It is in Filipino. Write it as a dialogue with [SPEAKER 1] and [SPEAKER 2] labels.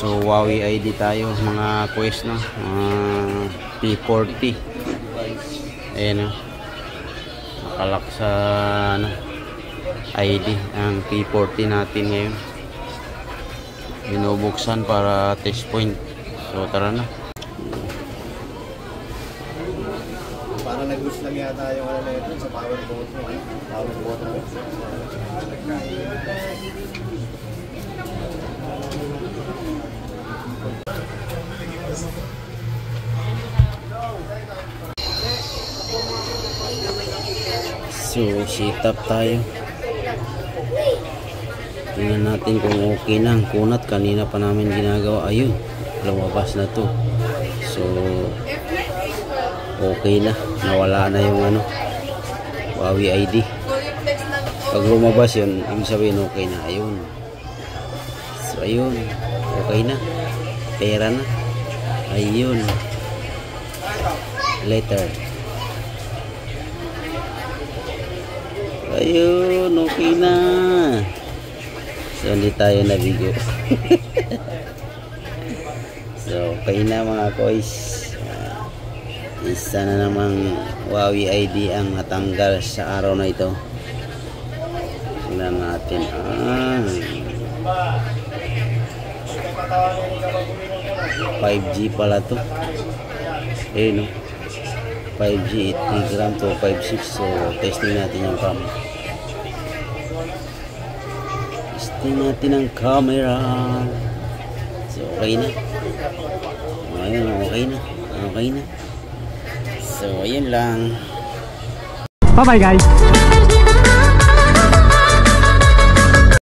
[SPEAKER 1] So Huawei ID tayo mga quest, no? P40. Ayan, no? Nakalak sa ano, ID ang P40 natin ngayon. Binubuksan para test point. So tara na.
[SPEAKER 2] Para nag-lose lang yata yung ano na ito sa power button mo. Power button mo.
[SPEAKER 1] So sit up tayo. Tingnan natin kung okay na ang kunat. Kanina pa namin ginagawa. Ayun, lumabas na to. So okay na, nawala na yung ano, Huawei ID. Pag lumabas yun, ibig sabihin okay na. Ayun, so ayun, okay na, pera na. Ayun, later. Ayun, okay na. So hindi tayo nabigo. So okay na mga kois. Isa na namang Huawei ID ang natanggal sa araw na ito. Tingnan natin. 5G pala to. Eh no, 5G 8 gram to 5.6. So testing natin yung cam. Testing natin ang camera. So okay na. Ayun, okay na. Okay na. So ayun lang.
[SPEAKER 3] Bye bye guys.